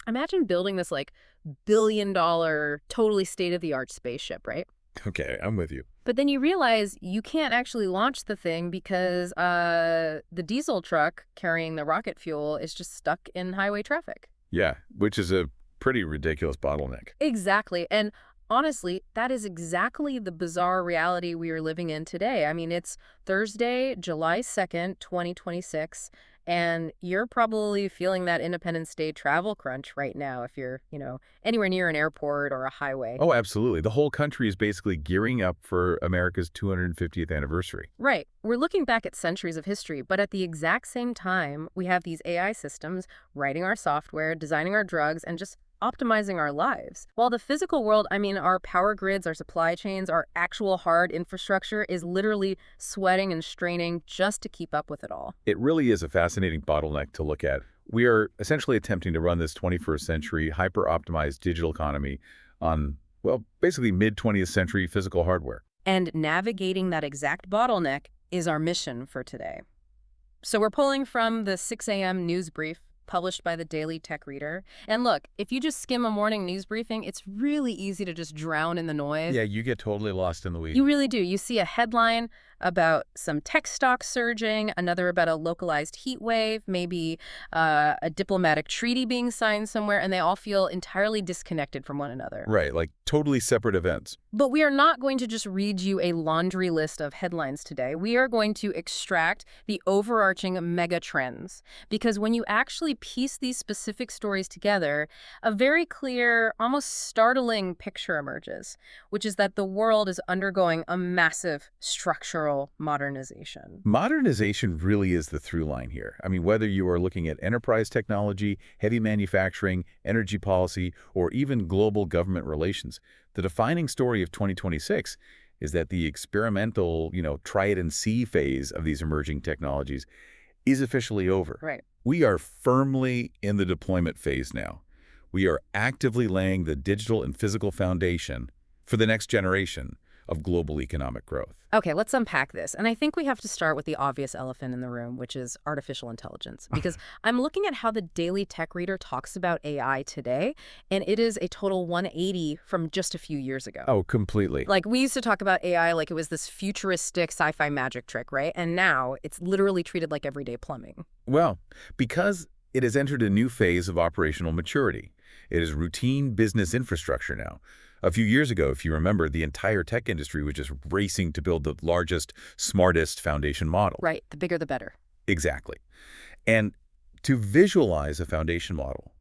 Imagine building this like billion-dollar, totally state-of-the-art spaceship, right? Okay, I'm with you. But then you realize you can't actually launch the thing because the diesel truck carrying the rocket fuel is just stuck in highway traffic. Yeah, which is a pretty ridiculous bottleneck. Exactly. And honestly, that is exactly the bizarre reality we are living in today. I mean, it's Thursday, July 2nd, 2026, and you're probably feeling that Independence Day travel crunch right now if you're, anywhere near an airport or a highway. Oh, absolutely. The whole country is basically gearing up for America's 250th anniversary. Right. We're looking back at centuries of history, but at the exact same time, we have these AI systems writing our software, designing our drugs, and just optimizing our lives. While the physical world, I mean, our power grids, our supply chains, our actual hard infrastructure is literally sweating and straining just to keep up with it all. It really is a fascinating bottleneck to look at. We are essentially attempting to run this 21st century hyper-optimized digital economy on, well, basically mid-20th century physical hardware. And navigating that exact bottleneck is our mission for today. So we're pulling from the 6 a.m. news brief published by the Daily Tech Reader. And look, if you just skim a morning news briefing, it's really easy to just drown in the noise. Yeah, you get totally lost in the weeds. You really do. You see a headline about some tech stocks surging, another about a localized heat wave, maybe a diplomatic treaty being signed somewhere, and they all feel entirely disconnected from one another. Right, like totally separate events. But we are not going to just read you a laundry list of headlines today. We are going to extract the overarching mega trends. Because when you actually piece these specific stories together, a very clear, almost startling picture emerges, which is that the world is undergoing a massive structural modernization. Modernization really is the through line here. I mean, whether you are looking at enterprise technology, heavy manufacturing, energy policy, or even global government relations, the defining story of 2026 is that the experimental, try it and see phase of these emerging technologies is officially over. Right. We are firmly in the deployment phase now. We are actively laying the digital and physical foundation for the next generation of global economic growth. Okay, let's unpack this. And I think we have to start with the obvious elephant in the room, which is artificial intelligence. Because I'm looking at how the Daily Tech Reader talks about AI today, and it is a total 180 from just a few years ago. Oh, completely. Like, we used to talk about AI like it was this futuristic sci-fi magic trick, right? And now it's literally treated like everyday plumbing. Well, because it has entered a new phase of operational maturity. It is routine business infrastructure now. A few years ago, if you remember, the entire tech industry was just racing to build the largest, smartest foundation model. Right. The bigger, the better. Exactly. And to visualize a foundation model,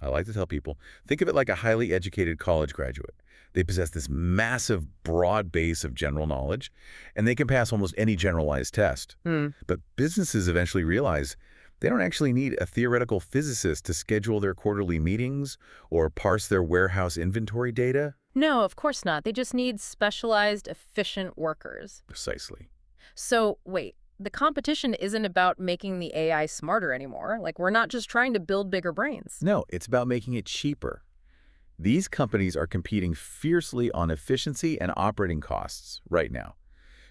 I like to tell people, think of it like a highly educated college graduate. They possess this massive, broad base of general knowledge, and they can pass almost any generalized test. But businesses eventually realize they don't actually need a theoretical physicist to schedule their quarterly meetings or parse their warehouse inventory data. No, of course not. They just need specialized, efficient workers. Precisely. So, wait, the competition isn't about making the AI smarter anymore. Like, we're not just trying to build bigger brains. No, it's about making it cheaper. These companies are competing fiercely on efficiency and operating costs right now.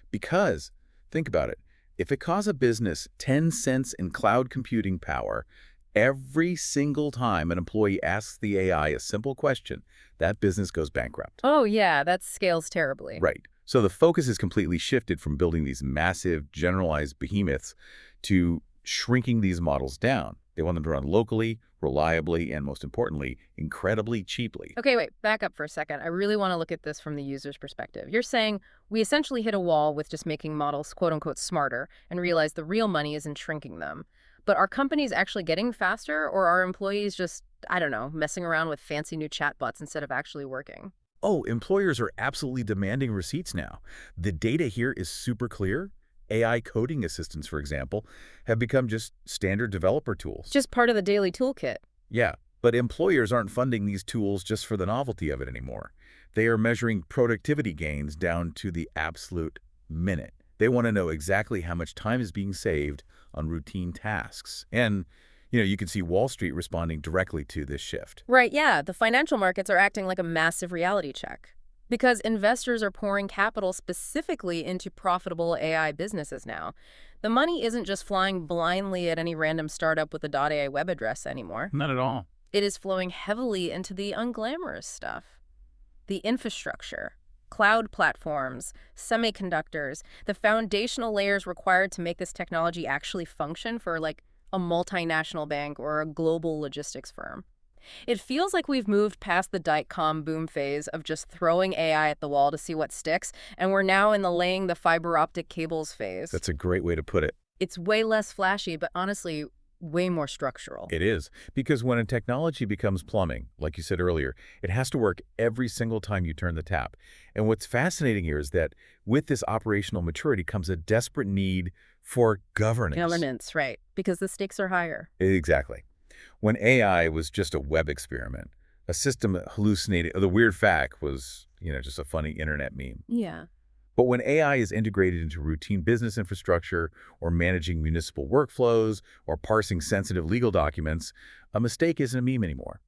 Because, think about it, if it costs a business 10 cents in cloud computing power, every single time an employee asks the AI a simple question, that business goes bankrupt. Oh, yeah, that scales terribly. Right. So the focus is completely shifted from building these massive, generalized behemoths to shrinking these models down. They want them to run locally, reliably, and most importantly, incredibly cheaply. Okay, wait, back up for a second. I really want to look at this from the user's perspective. You're saying we essentially hit a wall with just making models quote-unquote smarter and realize the real money is in shrinking them. But are companies actually getting faster, or are employees just, I don't know, messing around with fancy new chatbots instead of actually working? Oh, employers are absolutely demanding receipts now. The data here is super clear. AI coding assistants, for example, have become just standard developer tools. Just part of the daily toolkit. Yeah, but employers aren't funding these tools just for the novelty of it anymore. They are measuring productivity gains down to the absolute minute. They want to know exactly how much time is being saved on routine tasks. And, you can see Wall Street responding directly to this shift. Right, yeah. The financial markets are acting like a massive reality check because investors are pouring capital specifically into profitable AI businesses now. The money isn't just flying blindly at any random startup with a .ai web address anymore. Not at all. It is flowing heavily into the unglamorous stuff. The infrastructure, cloud platforms, semiconductors, the foundational layers required to make this technology actually function for like a multinational bank or a global logistics firm. It feels like we've moved past the dot-com boom phase of just throwing AI at the wall to see what sticks, and we're now in the laying the fiber optic cables phase. That's a great way to put it. It's way less flashy, but honestly, way more structural. It is, because when a technology becomes plumbing, like you said earlier, it has to work every single time you turn the tap. And what's fascinating here is that with this operational maturity comes a desperate need for governance. Governance, right, because the stakes are higher. Exactly. When AI was just a web experiment, a system that hallucinated, the weird fact was, just a funny internet meme. Yeah. But when AI is integrated into routine business infrastructure or managing municipal workflows or parsing sensitive legal documents, a mistake isn't a meme anymore.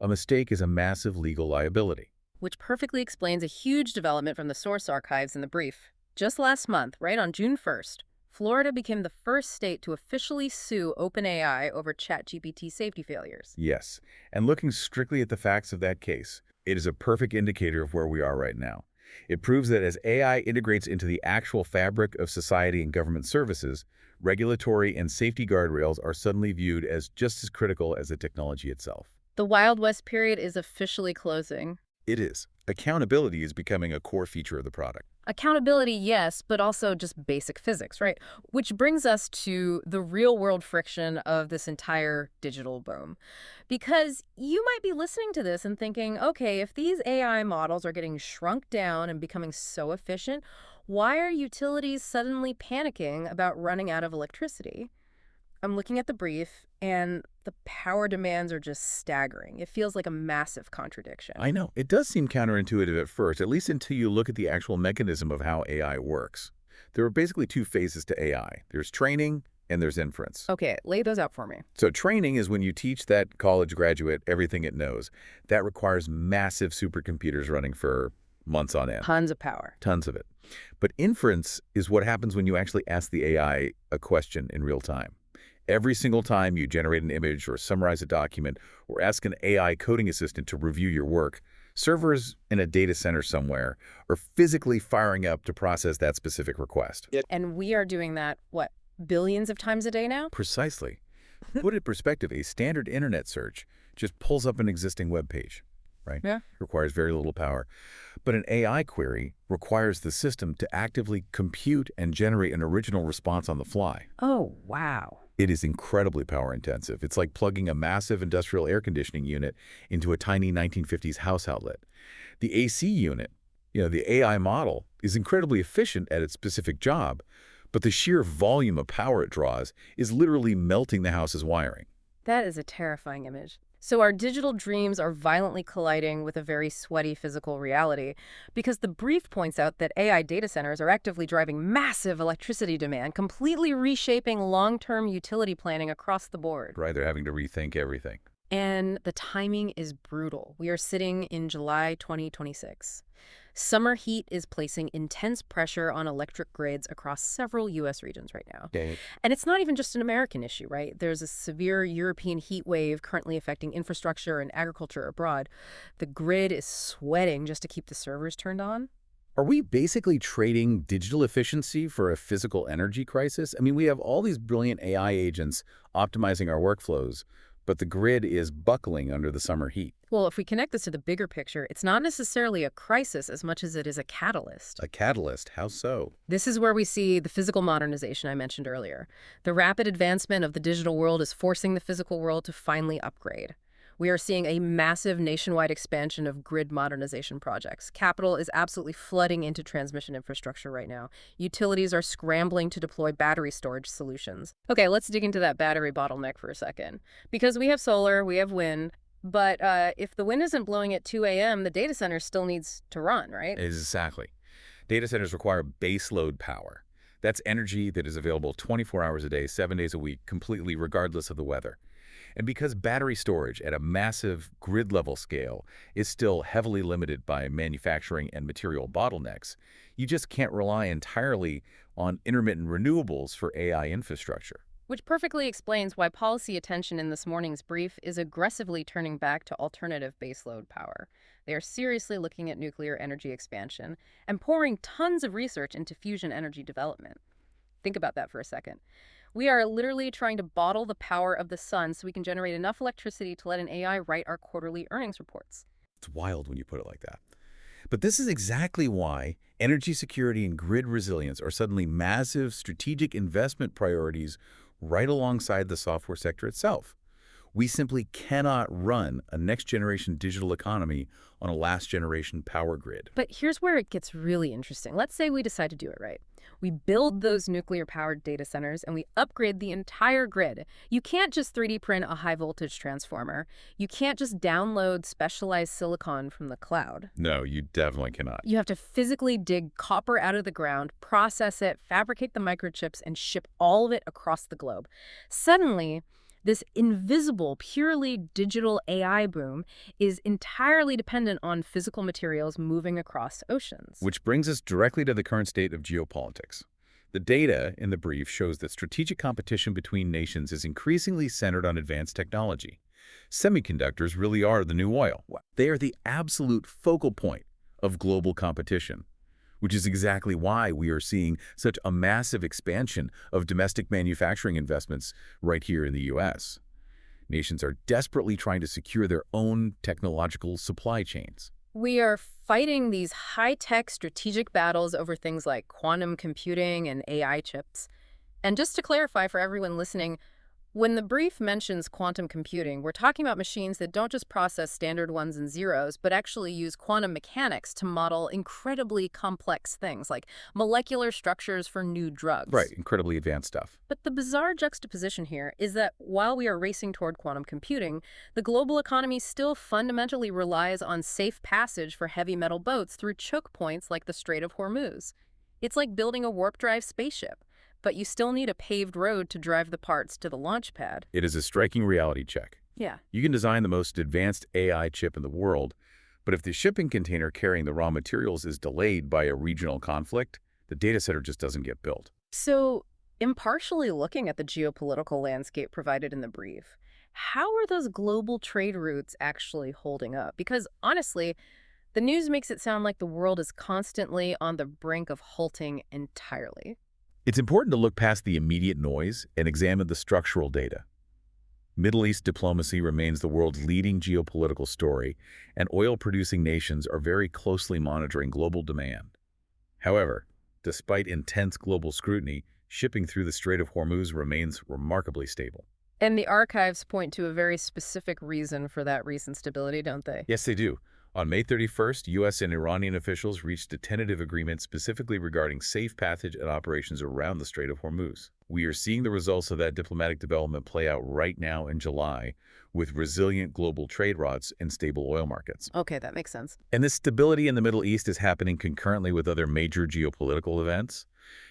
A mistake is a massive legal liability. Which perfectly explains a huge development from the source archives in the brief. Just last month, right on June 1st, Florida became the first state to officially sue OpenAI over ChatGPT safety failures. Yes, and looking strictly at the facts of that case, it is a perfect indicator of where we are right now. It proves that as AI integrates into the actual fabric of society and government services, regulatory and safety guardrails are suddenly viewed as just as critical as the technology itself. The Wild West period is officially closing. It is. Accountability is becoming a core feature of the product. Accountability, yes, but also just basic physics, right? Which brings us to the real-world friction of this entire digital boom. Because you might be listening to this and thinking, okay, if these AI models are getting shrunk down and becoming so efficient, why are utilities suddenly panicking about running out of electricity? I'm looking at the brief, and the power demands are just staggering. It feels like a massive contradiction. I know. It does seem counterintuitive at first, at least until you look at the actual mechanism of how AI works. There are basically two phases to AI. There's training and there's inference. Okay, lay those out for me. So training is when you teach that college graduate everything it knows. That requires massive supercomputers running for months on end. Tons of power. Tons of it. But inference is what happens when you actually ask the AI a question in real time. Every single time you generate an image or summarize a document or ask an AI coding assistant to review your work, servers in a data center somewhere are physically firing up to process that specific request. And we are doing that, what, billions of times a day now? Precisely. Put it in perspective, a standard internet search just pulls up an existing web page, right? Yeah. Requires very little power. But an AI query requires the system to actively compute and generate an original response on the fly. Oh, wow. It is incredibly power intensive. It's like plugging a massive industrial air conditioning unit into a tiny 1950s house outlet. The AC unit, the AI model, is incredibly efficient at its specific job, but the sheer volume of power it draws is literally melting the house's wiring. That is a terrifying image. So our digital dreams are violently colliding with a very sweaty physical reality because the brief points out that AI data centers are actively driving massive electricity demand, completely reshaping long-term utility planning across the board. Right, they're having to rethink everything. And the timing is brutal. We are sitting in July 2026. Summer heat is placing intense pressure on electric grids across several U.S. regions right now. Okay. And it's not even just an American issue, right? There's a severe European heat wave currently affecting infrastructure and agriculture abroad. The grid is sweating just to keep the servers turned on. Are we basically trading digital efficiency for a physical energy crisis? I mean, we have all these brilliant AI agents optimizing our workflows, but the grid is buckling under the summer heat. Well, if we connect this to the bigger picture, it's not necessarily a crisis as much as it is a catalyst. A catalyst? How so? This is where we see the physical modernization I mentioned earlier. The rapid advancement of the digital world is forcing the physical world to finally upgrade. We are seeing a massive nationwide expansion of grid modernization projects. Capital is absolutely flooding into transmission infrastructure right now. Utilities are scrambling to deploy battery storage solutions. Okay, let's dig into that battery bottleneck for a second. Because we have solar, we have wind, but if the wind isn't blowing at 2 a.m., the data center still needs to run, right? Exactly. Data centers require base load power. That's energy that is available 24 hours a day, 7 days a week, completely regardless of the weather. And because battery storage at a massive grid-level scale is still heavily limited by manufacturing and material bottlenecks, you just can't rely entirely on intermittent renewables for AI infrastructure. Which perfectly explains why policy attention in this morning's brief is aggressively turning back to alternative baseload power. They are seriously looking at nuclear energy expansion and pouring tons of research into fusion energy development. Think about that for a second. We are literally trying to bottle the power of the sun so we can generate enough electricity to let an AI write our quarterly earnings reports. It's wild when you put it like that. But this is exactly why energy security and grid resilience are suddenly massive strategic investment priorities right alongside the software sector itself. We simply cannot run a next-generation digital economy on a last-generation power grid. But here's where it gets really interesting. Let's say we decide to do it right. We build those nuclear-powered data centers and we upgrade the entire grid. You can't just 3D print a high-voltage transformer. You can't just download specialized silicon from the cloud. No, you definitely cannot. You have to physically dig copper out of the ground, process it, fabricate the microchips, and ship all of it across the globe. Suddenly, this invisible, purely digital AI boom is entirely dependent on physical materials moving across oceans. Which brings us directly to the current state of geopolitics. The data in the brief shows that strategic competition between nations is increasingly centered on advanced technology. Semiconductors really are the new oil. They are the absolute focal point of global competition, which is exactly why we are seeing such a massive expansion of domestic manufacturing investments right here in the U.S. Nations are desperately trying to secure their own technological supply chains. We are fighting these high-tech strategic battles over things like quantum computing and AI chips. And just to clarify for everyone listening, when the brief mentions quantum computing, we're talking about machines that don't just process standard ones and zeros, but actually use quantum mechanics to model incredibly complex things like molecular structures for new drugs. Right, incredibly advanced stuff. But the bizarre juxtaposition here is that while we are racing toward quantum computing, the global economy still fundamentally relies on safe passage for heavy metal boats through choke points like the Strait of Hormuz. It's like building a warp-drive spaceship, but you still need a paved road to drive the parts to the launch pad. It is a striking reality check. Yeah. You can design the most advanced AI chip in the world, but if the shipping container carrying the raw materials is delayed by a regional conflict, the data center just doesn't get built. So, impartially looking at the geopolitical landscape provided in the brief, how are those global trade routes actually holding up? Because honestly, the news makes it sound like the world is constantly on the brink of halting entirely. It's important to look past the immediate noise and examine the structural data. Middle East diplomacy remains the world's leading geopolitical story, and oil-producing nations are very closely monitoring global demand. However, despite intense global scrutiny, shipping through the Strait of Hormuz remains remarkably stable. And the archives point to a very specific reason for that recent stability, don't they? Yes, they do. On May 31st, U.S. and Iranian officials reached a tentative agreement specifically regarding safe passage and operations around the Strait of Hormuz. We are seeing the results of that diplomatic development play out right now in July, with resilient global trade routes and stable oil markets. Okay, that makes sense. And this stability in the Middle East is happening concurrently with other major geopolitical events.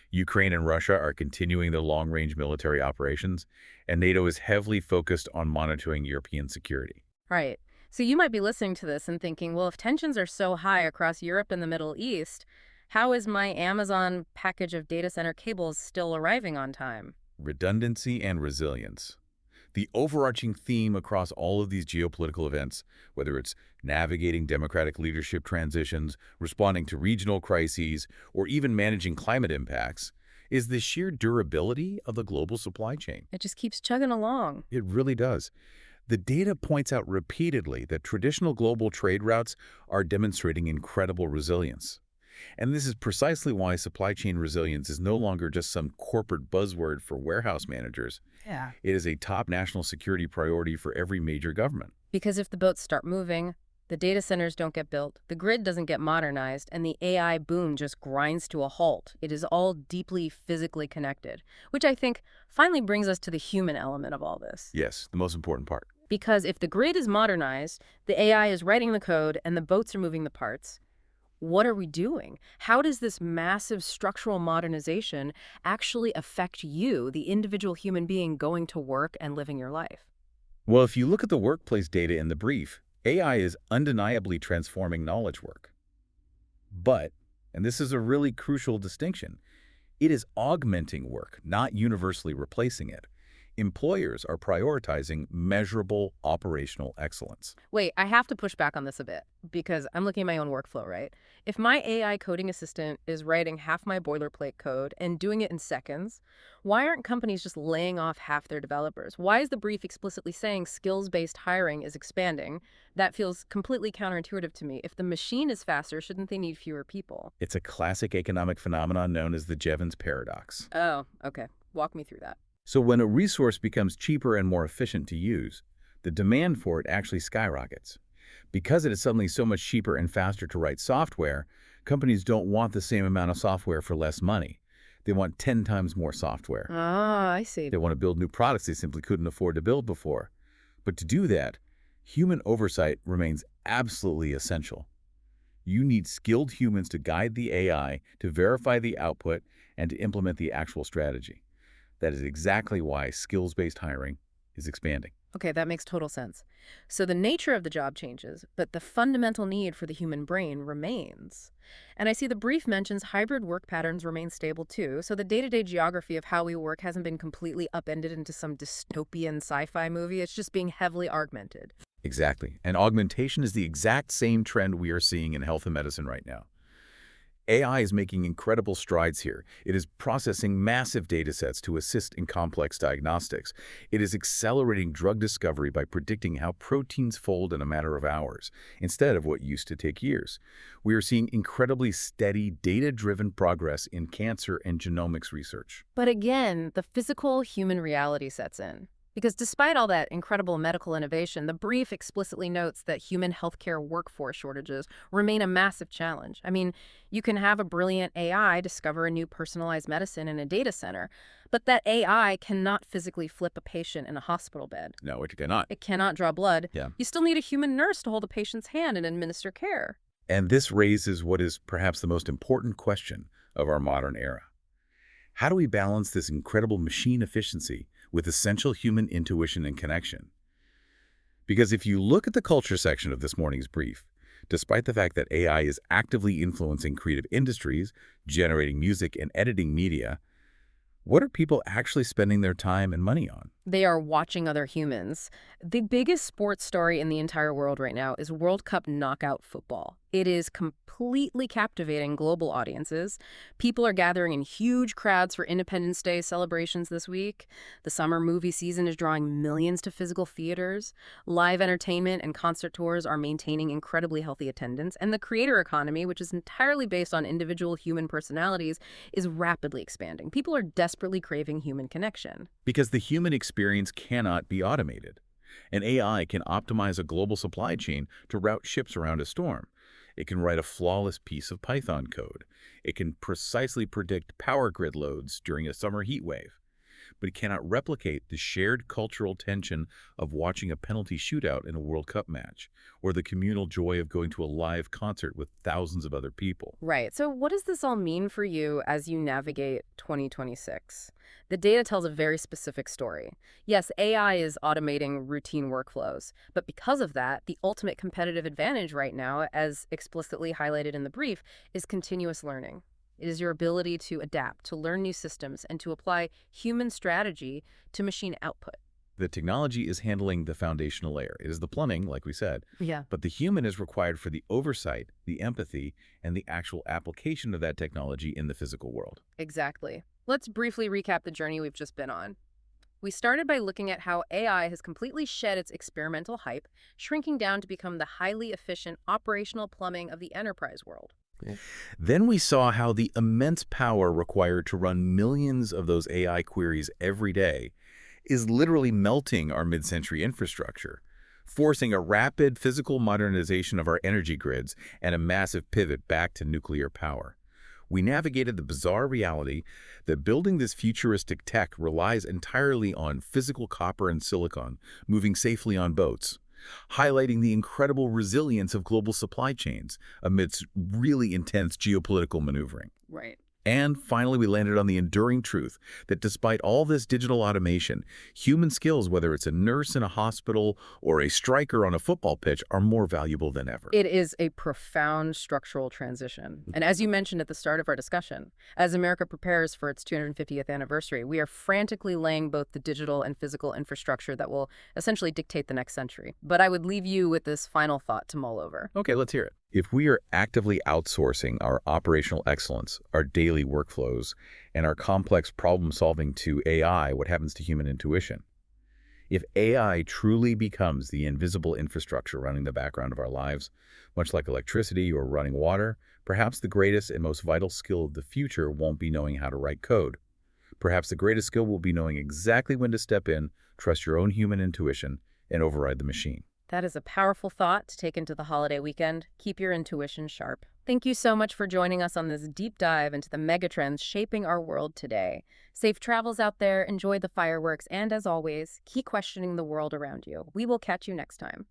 Ukraine and Russia are continuing their long-range military operations, and NATO is heavily focused on monitoring European security. Right. So you might be listening to this and thinking, well, if tensions are so high across Europe and the Middle East, how is my Amazon package of data center cables still arriving on time? Redundancy and resilience. The overarching theme across all of these geopolitical events, whether it's navigating democratic leadership transitions, responding to regional crises, or even managing climate impacts, is the sheer durability of the global supply chain. It just keeps chugging along. It really does. The data points out repeatedly that traditional global trade routes are demonstrating incredible resilience. And this is precisely why supply chain resilience is no longer just some corporate buzzword for warehouse managers. Yeah. It is a top national security priority for every major government. Because if the boats start moving, the data centers don't get built, the grid doesn't get modernized, and the AI boom just grinds to a halt. It is all deeply physically connected, which I think finally brings us to the human element of all this. Yes, the most important part. Because if the grid is modernized, the AI is writing the code, and the boats are moving the parts, what are we doing? How does this massive structural modernization actually affect you, the individual human being going to work and living your life? Well, if you look at the workplace data in the brief, AI is undeniably transforming knowledge work. But, and this is a really crucial distinction, it is augmenting work, not universally replacing it. Employers are prioritizing measurable operational excellence. Wait, I have to push back on this a bit because I'm looking at my own workflow, right? If my AI coding assistant is writing half my boilerplate code and doing it in seconds, why aren't companies just laying off half their developers? Why is the brief explicitly saying skills-based hiring is expanding? That feels completely counterintuitive to me. If the machine is faster, shouldn't they need fewer people? It's a classic economic phenomenon known as the Jevons paradox. Oh, okay. Walk me through that. So when a resource becomes cheaper and more efficient to use, the demand for it actually skyrockets. Because it is suddenly so much cheaper and faster to write software, companies don't want the same amount of software for less money. They want 10 times more software. Ah, I see. They want to build new products they simply couldn't afford to build before. But to do that, human oversight remains absolutely essential. You need skilled humans to guide the AI, to verify the output, and to implement the actual strategy. That is exactly why skills-based hiring is expanding. Okay, that makes total sense. So the nature of the job changes, but the fundamental need for the human brain remains. And I see the brief mentions hybrid work patterns remain stable too, so the day-to-day geography of how we work hasn't been completely upended into some dystopian sci-fi movie. It's just being heavily augmented. Exactly. And augmentation is the exact same trend we are seeing in health and medicine right now. AI is making incredible strides here. It is processing massive data sets to assist in complex diagnostics. It is accelerating drug discovery by predicting how proteins fold in a matter of hours, instead of what used to take years. We are seeing incredibly steady, data-driven progress in cancer and genomics research. But again, the physical human reality sets in. Because despite all that incredible medical innovation, the brief explicitly notes that human healthcare workforce shortages remain a massive challenge. I mean, you can have a brilliant AI discover a new personalized medicine in a data center, but that AI cannot physically flip a patient in a hospital bed. No, it cannot. It cannot draw blood. Yeah. You still need a human nurse to hold a patient's hand and administer care. And this raises what is perhaps the most important question of our modern era. How do we balance this incredible machine efficiency with essential human intuition and connection? Because if you look at the culture section of this morning's brief, despite the fact that AI is actively influencing creative industries, generating music and editing media, what are people actually spending their time and money on? They are watching other humans. The biggest sports story in the entire world right now is World Cup knockout football. It is completely captivating global audiences. People are gathering in huge crowds for Independence Day celebrations this week. The summer movie season is drawing millions to physical theaters. Live entertainment and concert tours are maintaining incredibly healthy attendance. And the creator economy, which is entirely based on individual human personalities, is rapidly expanding. People are desperately craving human connection. Because the human experience cannot be automated. An AI can optimize a global supply chain to route ships around a storm. It can write a flawless piece of Python code. It can precisely predict power grid loads during a summer heat wave. But it cannot replicate the shared cultural tension of watching a penalty shootout in a World Cup match, or the communal joy of going to a live concert with thousands of other people. Right. So what does this all mean for you as you navigate 2026? The data tells a very specific story. Yes, AI is automating routine workflows, but because of that, the ultimate competitive advantage right now, as explicitly highlighted in the brief, is continuous learning. It is your ability to adapt, to learn new systems, and to apply human strategy to machine output. The technology is handling the foundational layer. It is the plumbing, like we said. Yeah. But the human is required for the oversight, the empathy, and the actual application of that technology in the physical world. Exactly. Let's briefly recap the journey we've just been on. We started by looking at how AI has completely shed its experimental hype, shrinking down to become the highly efficient operational plumbing of the enterprise world. Then we saw how the immense power required to run millions of those AI queries every day is literally melting our mid-century infrastructure, forcing a rapid physical modernization of our energy grids and a massive pivot back to nuclear power. We navigated the bizarre reality that building this futuristic tech relies entirely on physical copper and silicon moving safely on boats, highlighting the incredible resilience of global supply chains amidst really intense geopolitical maneuvering. Right. And finally, we landed on the enduring truth that despite all this digital automation, human skills, whether it's a nurse in a hospital or a striker on a football pitch, are more valuable than ever. It is a profound structural transition. And as you mentioned at the start of our discussion, as America prepares for its 250th anniversary, we are frantically laying both the digital and physical infrastructure that will essentially dictate the next century. But I would leave you with this final thought to mull over. Okay, let's hear it. If we are actively outsourcing our operational excellence, our daily workflows, and our complex problem-solving to AI, what happens to human intuition? If AI truly becomes the invisible infrastructure running the background of our lives, much like electricity or running water, perhaps the greatest and most vital skill of the future won't be knowing how to write code. Perhaps the greatest skill will be knowing exactly when to step in, trust your own human intuition, and override the machine. That is a powerful thought to take into the holiday weekend. Keep your intuition sharp. Thank you so much for joining us on this deep dive into the megatrends shaping our world today. Safe travels out there, enjoy the fireworks, and as always, keep questioning the world around you. We will catch you next time.